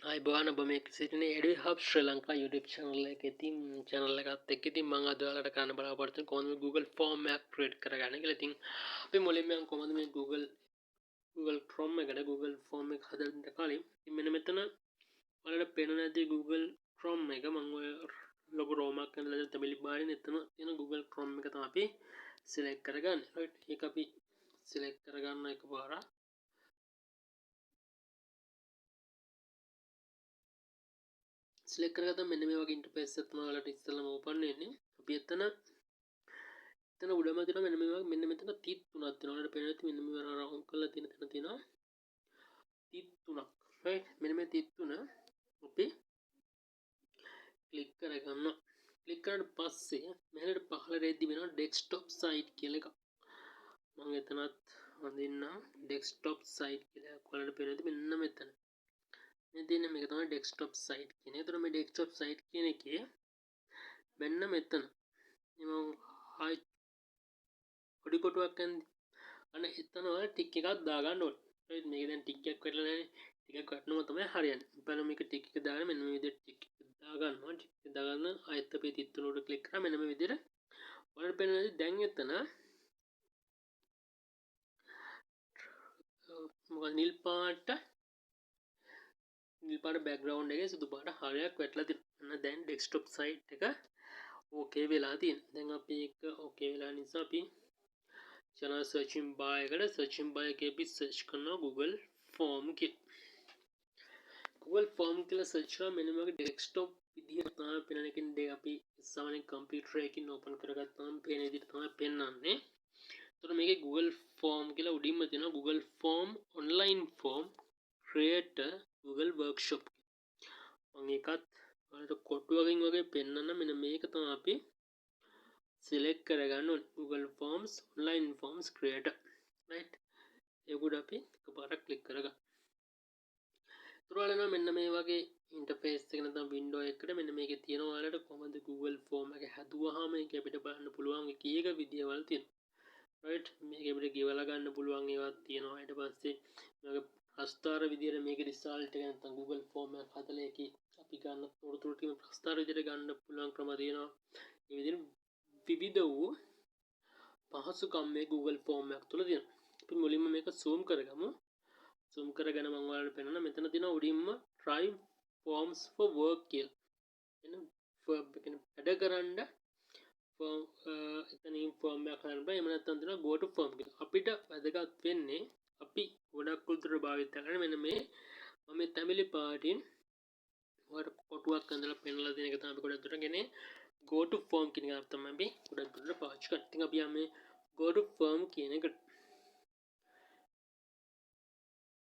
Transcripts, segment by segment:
අයිබෝන ඔබ මේ සිටින එඩි හබ් ශ්‍රී ලංකා YouTube channel එකේ ඉතින් channel එකත් එක්ක ඉතින් මම අද ඔයාලට කරන්න බලාපොරොත්තු වෙන්නේ කොහොමද Google form එකක් create කරගන්නේ කියලා. ඉතින් අපි මුලින්ම කොහොමද මේ Google Chrome එකට Google form එක හදන්න කලින් ඉතින් මෙන්න මෙතන ඔයාලට පේනවා නැති Google Chrome එක මම ඔය ලොකු රෝමක් කරලා තමිලි බාරින් එතන තියෙන Google Chrome එක තමයි අපි select කරගන්නේ. right ඒක අපි select කරගන්න එකපාරක් select කරගත්තා මෙන්න මේ වගේ ඉන්ටර්ෆේස් එකක් තමයි ඔයාලට ඉස්සෙල්ලාම ඕපන් වෙන්නේ. අපි එතන උඩම තියෙනවා මෙන්න මේ වගේ මෙන්න මෙතන 33ක් තියෙනවා. ඔයාලට පේනවා ඇති මෙන්න මේ රවුන්ඩ් කරලා තියෙන තැන තියෙනවා 33ක්. right මෙන්න මේ 33 අපි ක්ලික් කරගන්නවා. ක්ලික් කරාට පස්සේ මෙහෙට පහළ රෙද්දි වෙනවා ඩෙස්ක්ටොප් සයිට් කියලා එකක්. මම එතනත් වඳින්නම් ඩෙස්ක්ටොප් සයිට් කියලා. ඔයාලට පේනවා ඇති මෙන්න මෙතන. මේ තියෙන මේක තමයි ඩෙස්ක්ටොප් සයිට් කියන්නේ. ඒතර මේ ඩෙස්ක්ටොප් සයිට් කියන එකේ මෙන්න මෙතන මම හයි පොඩි කොටුවක් අන්න එතන ඔය ටික් එකක් දාගන්න ඕනේ. right මේක දැන් ටික් එකක් වැටලා නැහැ. ටිකක් වැටුනම තමයි හරියන්නේ. බලන්න මේක ටික් එක දාගෙන මෙන්න මේ විදිහට ටික් එක දාගන්නවා. ටික් එක දාගන්න ආයෙත් අපි 33 උඩ ක්ලික් කරා මෙන්න මේ විදිහට ඔයාලට පේනවා දැන් එතන මොකද නිල් පාට බෑග්ග්‍රවුන්ඩ් එකේ සුදු පාට හරයක් වැටලා තියෙනවා. අන්න දැන් ඩෙස්ක්ටොප් සයිට් එක ඕකේ වෙලා තියෙනවා. දැන් අපි ඒක ඕකේ වෙලා නිසා අපි channel searching bar එකට searching bar එකේ අපි search කරනවා Google form කියලා. Google form කියලා search කරා මෙන්න මේ desktop විදිහට තමයි පෙනෙන එකෙන් අපි සාමාන්‍යයෙන් computer එකකින් open කරගත්තාම පේන විදිහට තමයි පෙන්වන්නේ. එතකොට මේකේ Google form කියලා උඩින්ම තියෙනවා Google form online form creator Google workshop. මම ඒකත් ඔයාලට කොටුවකින් වගේ පෙන්වන්න මෙන්න මේක තමයි අපි select කරගන්න ඕනේ Google Forms online forms creator. right ඒක උඩ අපි එකපාරක් click කරගන්න. තුරාලනවා මෙන්න මේ වගේ ඉන්ටර්ෆේස් එක නැත්නම් වින්ඩෝ එකකට මෙන්න මේකේ තියෙනවා ඔයාලට කොහොමද Google form එක හැදුවාම ඒක අපිට බලන්න පුළුවන් කීයක විදියවල් තියෙනවා. right මේක අපිට ගෙවලා ගන්න පුළුවන් ඒවාත් තියෙනවා. ඊට පස්සේ මේක ප්‍රස්තාර විදියට මේකේ රිසල්ට් එක නැත්නම් Google form එකක් හදලා ඒකේ අපි ගන්න තොරතුරු ටික ප්‍රස්තාර විදියට ගන්න පුළුවන් ක්‍රම තියෙනවා. මේ විදිහට විවිධ වූ පහසුකම් මේ Google form එකක් තුල තියෙනවා. අපි මුලින්ම මේක zoom කරගමු. zoom කරගෙන මම ඔයාලට පෙන්නන මෙතන තියෙන උඩින්ම try forms for work කියලා. එන form එකෙන් වැඩ කරන්න form එතනින් form එකක් හදන්න බෑ. එහෙම නැත්නම් තියෙනවා go to form කියලා. අපිට වැදගත් වෙන්නේ අපි ගොඩක් උතර භාවිත කරන මෙන්න මේ මම මේ තැඹිලි පාටින් ඔයාලට කොටුවක් අඳලා පෙන්නලා දෙන එක තමයි අපි ගොඩක් දුරට ගෙනේ go to form කියන එක තමයි අපි ගොඩක් දුරට පාවිච්චි කරන්නේ. ඉතින් අපි යන්නේ go to form කියන එකට.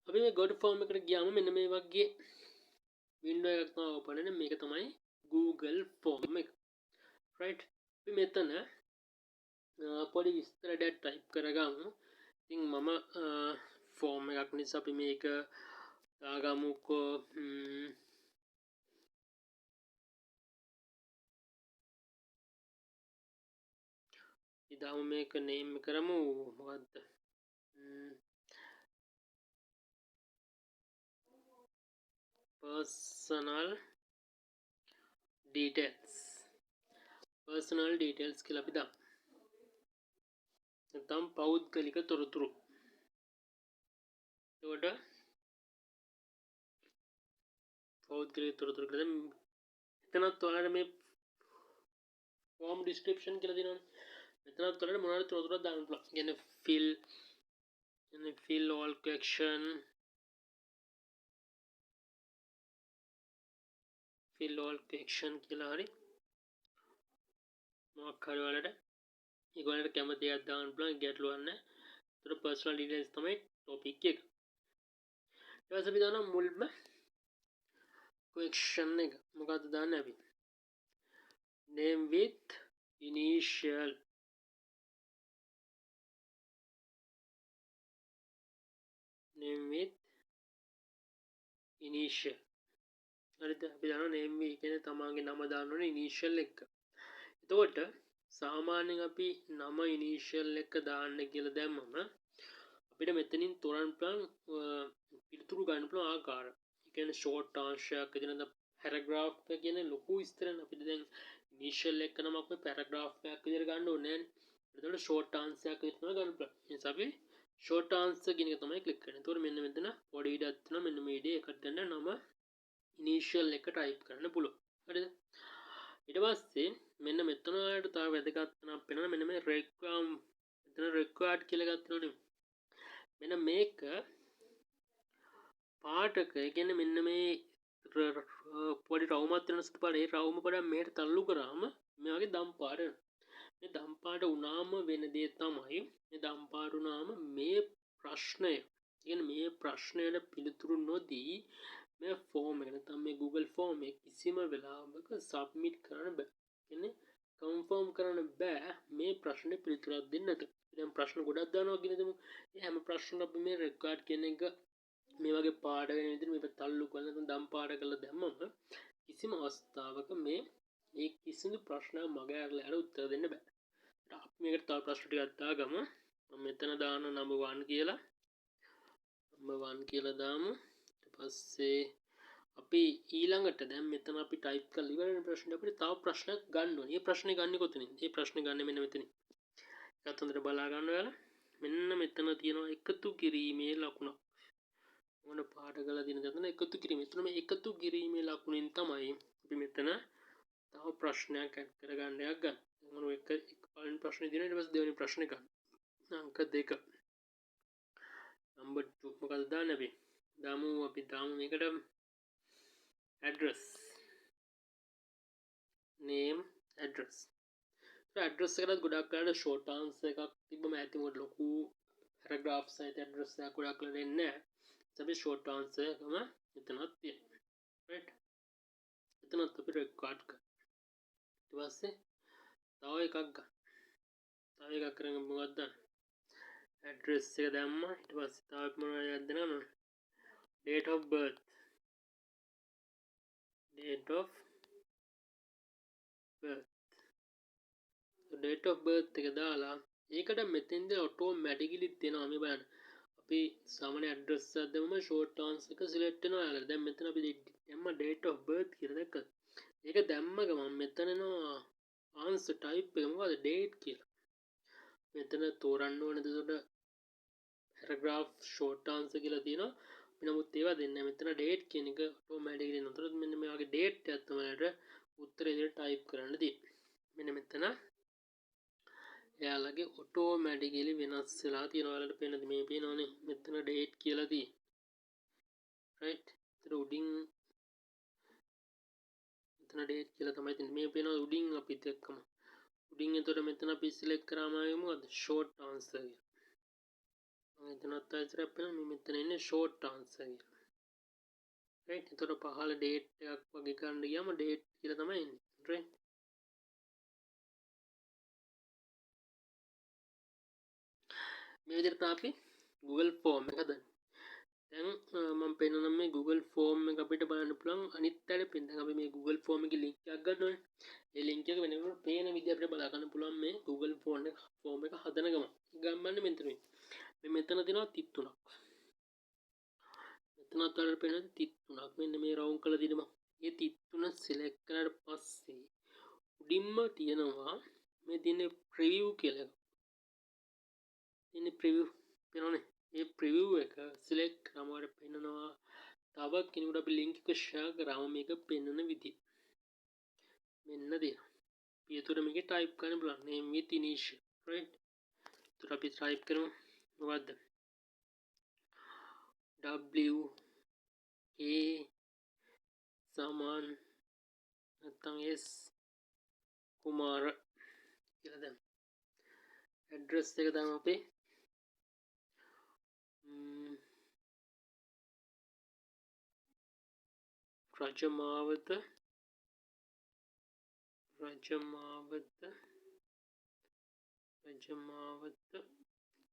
අපි මේ go to form එකට ගියාම මෙන්න මේ වගේ window එකක් තමයි open වෙන්නේ. මේක තමයි Google form එක. right අපි මෙතන පොඩි විස්තරයක් type කරගමු. ඉතින් මම form එකක් නිසා අපි මේක දාගමුකෝ ඉදාම මේක name කරමු මොකද්ද personal details කියලා අපි දාමු. නැත්නම් පෞද්ගලික තොරතුරු. එතකොට පෞද්ගලික තොරතුරු කියලා එතනත් ඔයාලට මේ form description කියලා දෙනවනේ. මෙතනත් ඔයාලට මොනවද තොරතුරක් දාන්න පුළුවන්. කියන්නේ fill all question කියලා හරි මොකක් හරි ඔයාලට ඒගොල්ලන්ට කැමති එකක් දාන්න පුළුවන් ගැටලුවක් නැහැ. ඒතර personal details තමයි topic එක. ඊට පස්සේ අපි දානවා මුල්ම question එක. මොකද්ද දාන්නේ අපි? name with initial හරිද? අපි දානවා name with කියන්නේ තමන්ගේ නම දාන්න ඕනේ initial එක. එතකොට සාමාන්‍යයෙන් අපි නම initial එක දාන්න කියලා දැම්මම අපිට මෙතනින් තොරන් පුළුවන් පිළිතුරු ගන්න පුළුවන් ආකාර. කියන්නේ ෂෝට් අංශයක් විදිහට පැරග්‍රාෆ් එක කියන්නේ ලොකු විස්තරයක් අපිට දැන් ඉනිෂියල් එක නමක් මේ පැරග්‍රාෆ් එකක් විදිහට ගන්න ඕනේ නෑනේ. එතකොට ෂෝට් අංශයක් විදිහට තමයි ගන්න පුළුවන්. ඒ නිසා අපි ෂෝට් ආන්සර් කියන එක තමයි ක්ලික් කරන්නේ. එතකොට මෙන්න මෙතන බොඩි ඉඩක් තියෙනවා. මෙන්න මේ ඉඩේ එකට ගන්න නම ඉනිෂියල් එක ටයිප් කරන්න පුළුවන්. හරිද? ඊට පස්සේ මෙන්න මෙතන වලට තව වැදගත් තැනක් වෙනවා. මෙන්න මේ මෙතන required කියලා එකක් තියෙනවනේ. මෙන්න මේක පාටක ඒ කියන්නේ මෙන්න මේ පොඩි රවුමක් තියෙන සුපර ඒ රවුම පොඩක් මෙහෙට තල්ලු කරාම මේ වගේ දම් පාට වෙනවා. මේ දම් පාට වුණාම වෙන දේ තමයි මේ දම් පාට වුණාම මේ ප්‍රශ්නය කියන්නේ මේ ප්‍රශ්නයට පිළිතුරු නොදී මේ ෆෝම් එක නැත්නම් මේ Google ෆෝම් එක කිසිම වෙලාවක සබ්මිට් කරන්න බෑ. කියන්නේ කන්ෆර්ම් කරන්න බෑ මේ ප්‍රශ්නේ පිළිතුරක් දෙන්න නැත. දැන් ප්‍රශ්න ගොඩක් දානවා කියන දේ මේ හැම ප්‍රශ්නයක් අපි මේ රෙකෝඩ් කියන එක මේ වගේ පාඩ වෙන විදිහට මේක තල්ලු කරලා නැත්නම් දම් පාඩ කරලා දැම්මම කිසිම අවස්ථාවක මේ කිසිදු ප්‍රශ්නයක් මග ඇරලා යන උත්තර දෙන්න බෑ. අපි මේකට තව ප්‍රශ්න ටිකක් දාගමු. මම මෙතන දාන number 1 කියලා. number 1 කියලා දාමු. ඊට පස්සේ අපි ඊළඟට දැන් මෙතන අපි ටයිප් කරලා ඉවරනේ ප්‍රශ්නේ අපිට තව ප්‍රශ්නයක් ගන්න ඕනේ. මේ ප්‍රශ්නේ ගන්නේ කොතනින්ද? මේ ප්‍රශ්නේ ගන්නේ මෙන්න මෙතනින්. ඒකත් හොඳට බලා ගන්න ඔයාලා. මෙන්න මෙතන තියෙනවා එකතු කිරීමේ ලකුණක්. මොන පාඩ කරලා තියෙන දතන එකතු කිරීම. එතන මේ එකතු කිරීමේ ලකුණෙන් තමයි අපි මෙතන තව ප්‍රශ්නයක් ඇඩ් කරගන්න එකක් ගන්න. මොන එක පළවෙනි ප්‍රශ්නේ දින ඊට පස්සේ දෙවෙනි ප්‍රශ්නේ ගන්න. අංක 2. number 2 මොකද දාන්නේ අපි? දාමු මේකට address name address. address එකකට ගොඩක් කරලා short answer එකක් තිබ්බම ඇති මොකද ලොකු paragraph සහිත address එකක් ගොඩක් කරලා දෙන්නේ නැහැ. අපි short answer එකම එතනක් තියෙනවා. right? එතනත් අපි record කරනවා. ඊට පස්සේ තව එකක් ගන්න. තව එකක් කරගෙන මොකක්ද දාන්න? address එක දැම්මා. ඊට පස්සේ තව මොනවද දෙනවද? date of birth. date of birth. so date of birth එක දාලා ඒකට මෙතෙන්ද automatically දෙනවා මේ බලන්න. අපි සාමාන්‍ය address එකක් දැම්මම short answer එක select වෙනවා යාළුවා. දැන් මෙතන අපි දැම්ම date of birth කියලා දැක්කද? ඒක දැම්ම ගමන් මෙතන එනවා answer type එක මොකද date කියලා. මෙතන තෝරන්න ඕනද එතකොට paragraph short answer කියලා තියෙනවා. අපි නමුත් ඒවා දෙන්නේ නැහැ. මෙතන date කියන එක automatically එනවා. එතකොට මෙන්න මේ වගේ date එකක් තමයි උත්තරේ විදිහට type කරන්න තියෙන්නේ. මෙන්න මෙතන එයාලගේ automatically වෙනස් වෙලා තියෙනවා. ඔයාලට පේනද මේ පේනවනේ. මෙතන date කියලා තියෙන්නේ. right? ඒතර උඩින් මෙතන date කියලා තමයි තියෙන්නේ. මේ පේනවා උඩින් අපිත් එක්කම. උඩින් එතකොට මෙතන අපි select කරාම මොකද short answer කියලා. එතනත් ආයතරයක් වෙනවා මේ මෙතන ඉන්නේ short answer කියලා. right? එතකොට පහළ date එකක් වගේ ගන්න ගියාම date කියලා තමයි එන්නේ. right? මේ විදිහට අපි Google form එක හදන්නේ. දැන් මම පෙන්නනම් මේ Google form එක අපිට බලන්න පුළුවන් අනිත් පැත්තේ පින්. දැන් අපි මේ Google form එකේ link එකක් ගන්න ඕනේ. ඒ link එක වෙනකොට පේන විදිහ අපිට බලා ගන්න පුළුවන් මේ Google form එක හදන ගමන්. ගම්මන්නේ මෙතන. මෙතන තියෙනවා 33ක්. මෙතනත් වලට පේනවා 33ක්. මෙන්න මේ රවුන්ඩ් කරලා තියෙනවා. මේ 33 select කරාට පස්සේ උඩින්ම තියෙනවා මේ තියෙන preview කියලා. ඉන්නේ preview පේනවනේ. මේ preview එක select කරාම වලට පේනවා තව කෙනෙකුට අපි link එක share කරාම මේක පෙන්වන විදිහ. මෙන්න දෙනවා. පියතුර මේකේ type කරන්න බලන්න. name with initial. right? ඒතර අපි type කරමු. මොකද්ද? W A සමාන නැත්නම් S කුමාර කියලා දැන් address එක දාමු අපි රජමාවත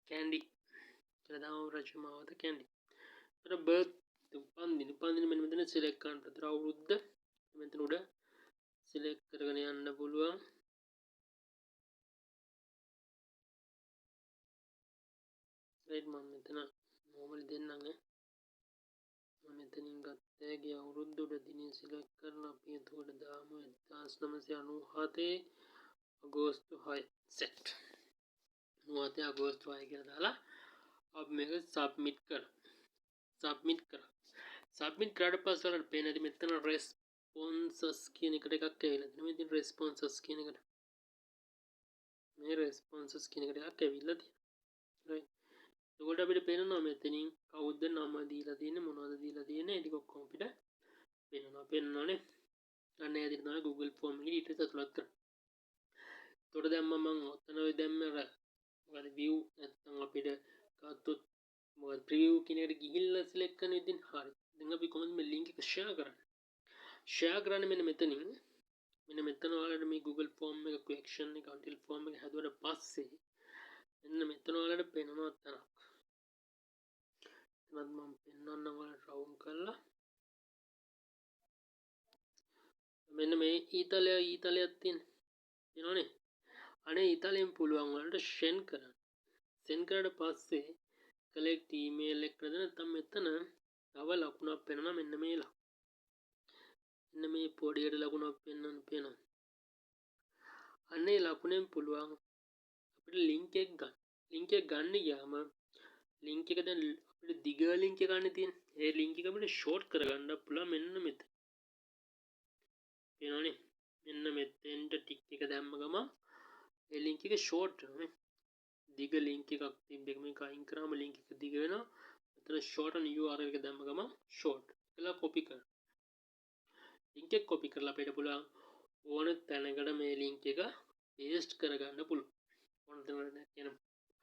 කැන්ඩි කියලා දාමු රජමාවත කැන්ඩි. ඒතර birth උපන්දින මෙන්න මෙතන select කරන්න. ඒතර අවුරුද්ද මෙතන උඩ select කරගෙන යන්න පුළුවන්. right මම මෙතන normal දෙන්නම් මෙතනින් ගත්තෑගේ අවුරුද්දට දිනේ සිලෙක්ට් කරලා අපි එතකොට දාමු 1997 අගෝස්තු 6 සෙට් 97 අගෝස්තු 6 කියලා දාලා අපි මේක සබ්මිට් කරා සබ්මිට් කරාට පස්සේ වලට පේන ඇති මෙතන රෙස්පොන්සස් කියන එකට එකක් ඇවිල්ලා තියෙනවා. ඉතින් රෙස්පොන්සස් කියන එකට මේ රෙස්පොන්සස් කියන එකට එකක් ඇවිල්ලා තියෙනවා. right. එතකොට අපිට පේනවා මෙතනින් කවුද නම දීලා තියෙන්නේ මොනවද දීලා තියෙන්නේ ඒ ටික ඔක්කොම අපිට පේනවානේ. අන්න ඒ විදිහට තමයි Google Form එකේ details අතුලත් කරන්නේ. එතකොට දැන් මම ඔතන ඔය දැම්ම මොකද view නැත්නම් අපිට ගත්තොත් මොකද preview කියන එකට ගිහිල්ලා select කරන ඉතින් හරි. දැන් අපි කොහොමද මේ link එක share කරන්නේ? share කරන්නේ මෙන්න මෙතනින්. මෙන්න මෙතන ඔයාලට මේ Google Form එක collection එක until form එක හැදුවට පස්සේ මෙන්න මෙතන ඔයාලට පේනවා තැනක්. එතනත් මම පෙන්වන්නම් ඔයාලට round කරලා. මෙන්න මේ ඊතලයක් තියෙනවනේ. අනේ ඊතලයෙන් පුළුවන් වලට send කරන්න. send කරාට පස්සේ collect email එක කරද නැත්නම් මෙතන තව ලකුණක් පෙන්වනවා මෙන්න මේ ලකුණ. මෙන්න මේ පොඩියට ලකුණක් පෙන්වනවා. අන්නේ ලකුණෙන් පුළුවන් අපිට link එක ගන්න. link එක ගන්න ගියාම link එක දැන් අපිට දිග link එක ගන්න තියෙන. ඒ link එක අපිට short කරගන්න පුළුවන් මෙන්න මෙතන. පේනවනේ? මෙන්න මෙතෙන්ට ටික් එක දැම්ම ගමන් ඒ link එක short වෙනවා. දිග link එකක් තිබ්බ එක මේක අයින් කරාම link එක දිග වෙනවා. මෙතන shorten URL එක දැම්ම ගමන් short කියලා copy කරන්න. link එක copy කරලා අපිට පුළුවන් ඕන තැනකට මේ link එක paste කරගන්න පුළුවන්. ඕන තැනකට කියන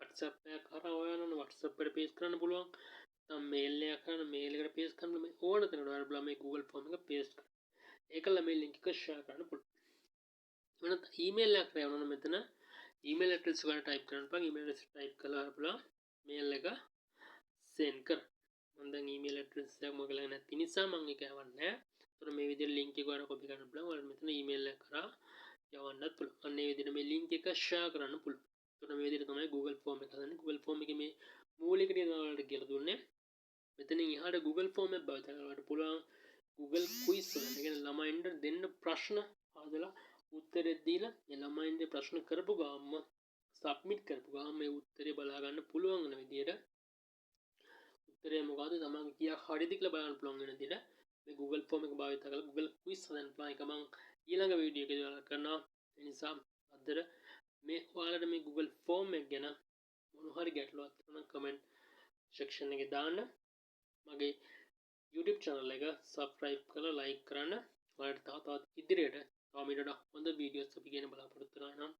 WhatsApp එකක් කරා ඔයාලට WhatsApp එකට paste කරන්න පුළුවන්. නැත්නම් mail එකක් කරන mail එකට paste කරන්න මේ ඕන තැනකට ඔයාලට පුළුවන් මේ Google Form එක paste කරන්න. ඒකල මේ link එක share කරන්න පුළුවන්. වෙනත් email එකක් කරවන්න මෙතන email address එක type කරන්න පුළුවන්. email address type කළා පුළුවන් mail එක send කරන්න. මම දැන් email address එක මගේ ළඟ නැති නිසා මම ඒක යවන්නේ නැහැ. ඒතර මේ විදිහට link එක ඔයාලා copy කරන්න පුළුවන්. ඔයාලා මෙතන email එක කරා යවන්නත් පුළුවන්. අන්න ඒ විදිහට මේ link එක share කරන්න පුළුවන්. ඒතර මේ විදිහට තමයි Google Form එක හදන්නේ. Google Form එකේ මේ මූලික දේ ඔයාලට කියලා දුන්නේ. මෙතනින් එහාට Google Form එක භාවිත කරනකොට පුළුවන් Google quiz වල කියන්නේ ළමයින්ට දෙන්න ප්‍රශ්න හදලා උත්තර දීලා ඒ ළමයින්ට ප්‍රශ්න කරපු ගාම සබ්මිට් කරපු ගාම මේ උත්තරේ බලා ගන්න පුළුවන් වෙන විදිහට උත්තරේ මොකද්ද තමන් කියා හරිද කියලා බලන්න පුළුවන් වෙන විදිහට මේ Google Form එක භාවිත කරලා Google quiz හදන්න පුළුවන් එක මම ඊළඟ වීඩියෝ එකේදී ඔයාලා කරනවා. ඒ නිසා අදට මේ ඔයාලට මේ Google Form එක ගැන මොන හරි ගැටලුවක් තියෙනවා comment section එකේ දාන්න. මගේ YouTube channel එක subscribe කරලා like කරන්න. ඔයාලට තව ඉදිරියට තව මීට වඩා හොඳ වීඩියෝස් අපි ගෙන බලාපොරොත්තු වෙනවා.